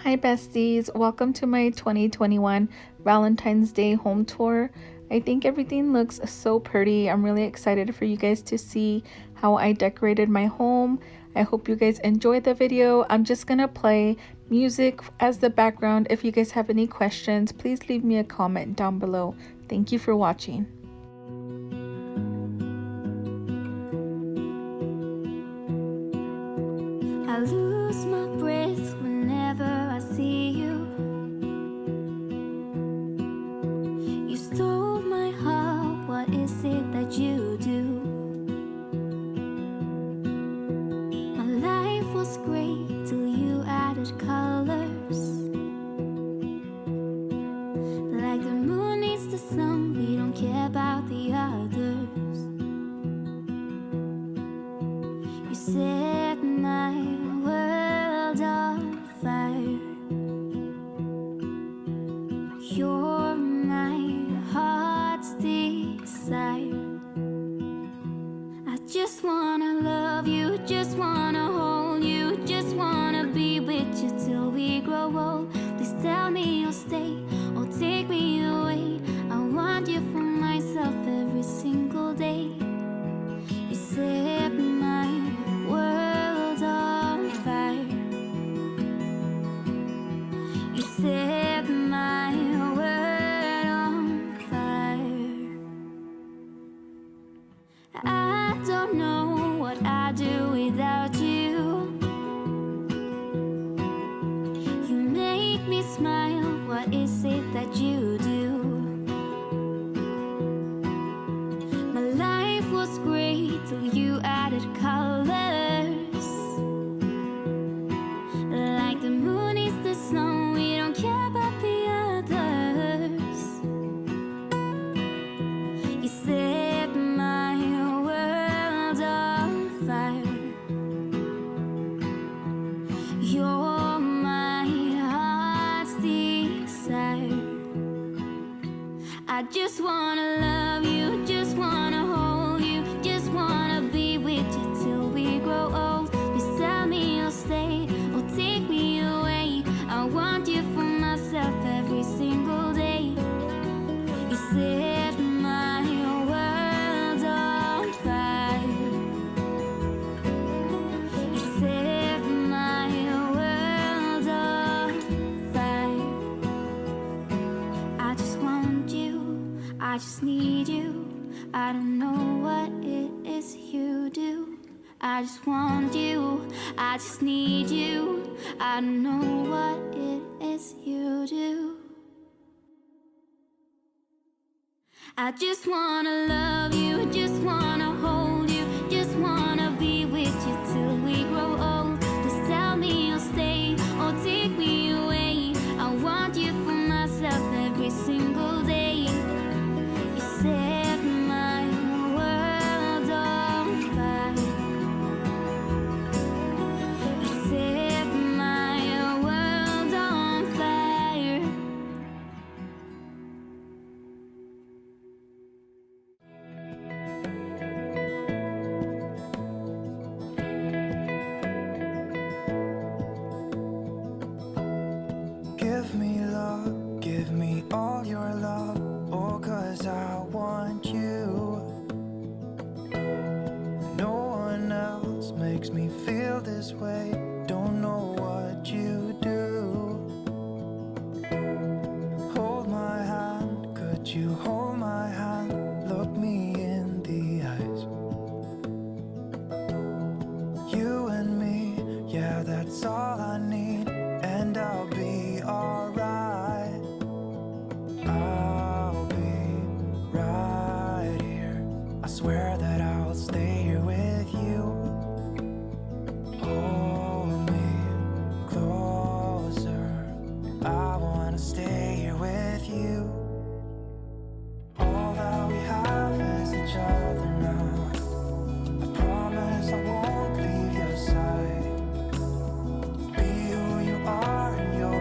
Hi besties, welcome to my 2021 Valentine's Day home tour. I think everything looks so pretty. I'm really excited for you guys to see how I decorated my home. I hope you guys enjoyed the video. I'm just gonna play music as the background. If you guys have any questions, please leave me a comment down below. Thank you for watching. I lose my breath whenever I see you. You stole my heart, what is it that you do? My life was great till you added colors. Like the moon needs the sun, we don't care about the others. You set my world on fire. You're my heart's desire. I just wanna love you, just wanna hold you, just wanna be with you till we grow old. Please tell me you'll stay or take me away. I want you for myself every single day. You set my world on fire. You set my world on fire. I don't know what I'd do without you. You make me smile, what is it that you do? My life was great till you added colors. Like the moon is the snow, we don't care about the others. You set my world on fire. You're my heart's desire. I just wanna love you, just wanna hold you, just wanna be with you till we grow old. Please tell me you'll stay or take me away. I want you for myself every single day. You set my world on fire. You set my world on fire. I just want you, I just need you. I don't know what it is you do. I just want you, I just need you. I don't know what it is you do. I just wanna love you, just wanna hold you, just wanna be with you till we grow old. Please tell me you'll stay or take me away. I want you for myself every single day. You set my world on fire. You set my world on fire. Give me love, give me all your love, oh, 'cause I want you. No one else makes me feel this way, don't know what you do. Hold my hand, could you hold my hand, look me in the eyes. You and me, yeah, that's all I need, and I'll be alright. I'll be right here. I swear that I'll stay here with you. Hold me closer. I wanna stay here with you. All that we have is each other now. I promise I won't leave your side. Be who you are and you'll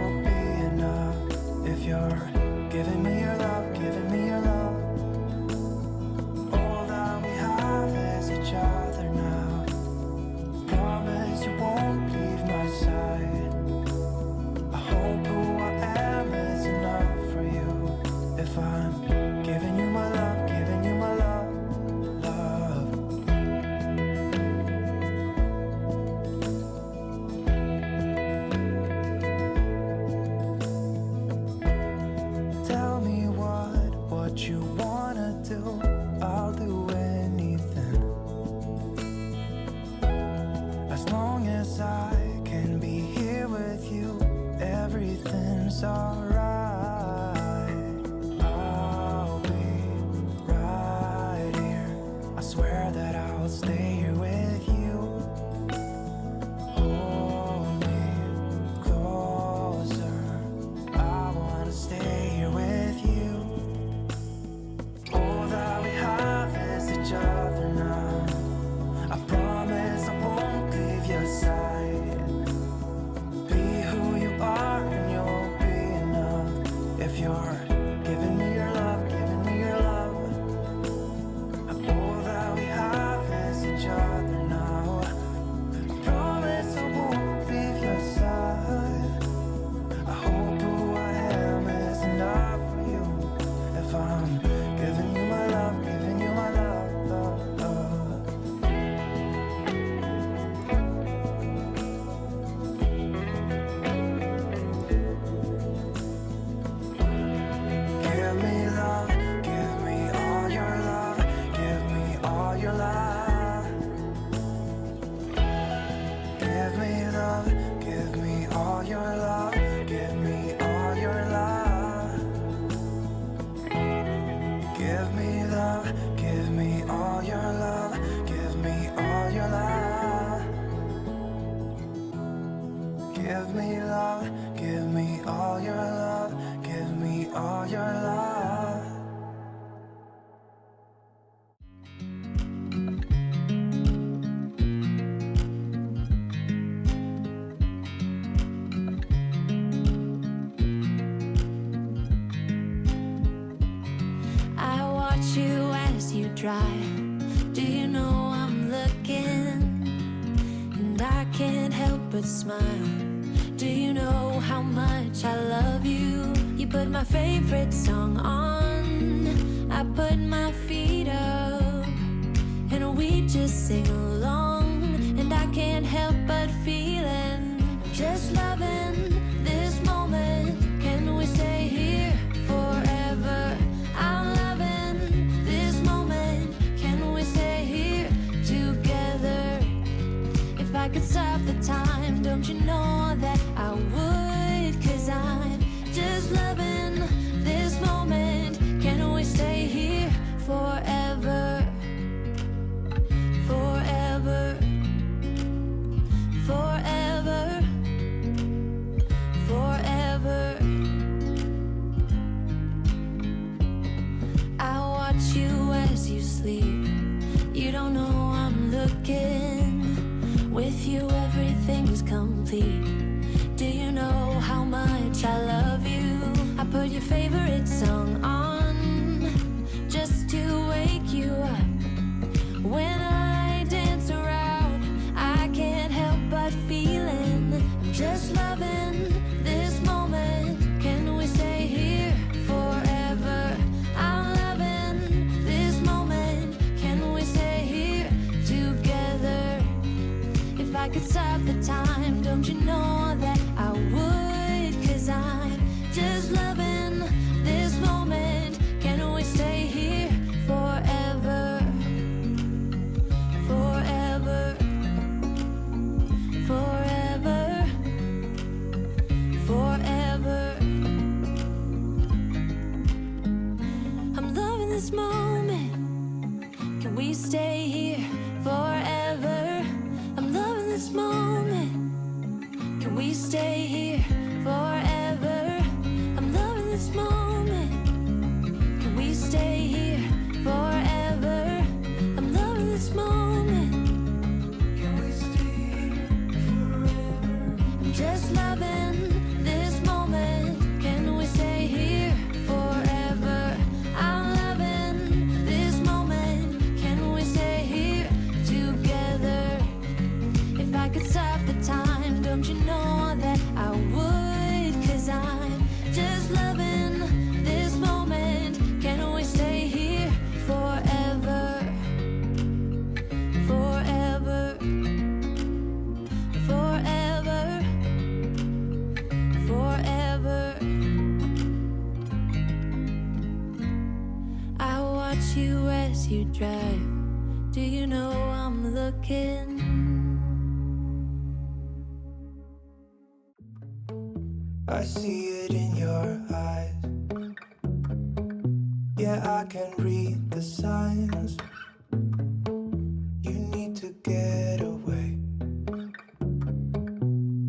as you drive. Do you know I'm looking? And I can't help but smile. Do you know how much I love you? You put my favorite song on, I put my feet up, and we just sing along. And I can't help but feeling, just loving this moment. Can we stay here forever? I'm loving this moment. Can we stay here together? If I could stop the time, don't you know that I would? 'Cause I'm just loving this moment. Can we stay here forever? Forever. Forever. Forever. I watch you as you sleep. You don't know I'm looking. With you everything's complete. Do you know how much I love you? I put your favorite song on just to wake you up. When I dance around, I can't help but feeling, just loving this moment. Can we stay here forever? I'm loving this moment. Can we stay here together? If I could stop the time, don't you know that I would? 'Cause I'm just loving this moment. Can we stay here forever? Forever. Forever. Forever. I'm loving this moment. Can we stay here forever? I'm loving this moment. Can we stay here forever? I'm loving this moment. Can we stay here forever? I'm loving this moment. Can we stay here forever? I'm just loving this moment. Can we stay here forever? I'm loving this moment. Can we stay here together? If I could stop the time, don't you know that I would? 'Cause I'm just loving this moment. Can we stay here forever? Forever. Forever. Forever. I watch you as you drive. Do you know I'm looking? I see it in your eyes. Yeah, I can read the signs. You need to get away.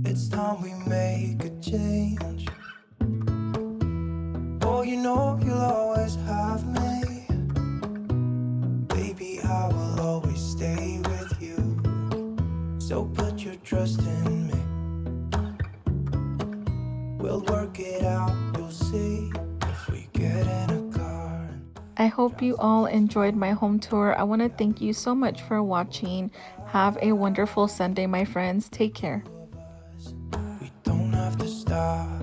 It's time we make a change. Oh, you know you'll always have me. Baby, I will always stay with you. So put your trust in me. We'll work it out, you'll see. If we get in a car. I hope you all enjoyed my home tour. I want to thank you so much for watching. Have a wonderful Sunday, my friends. Take care. We don't have to stop.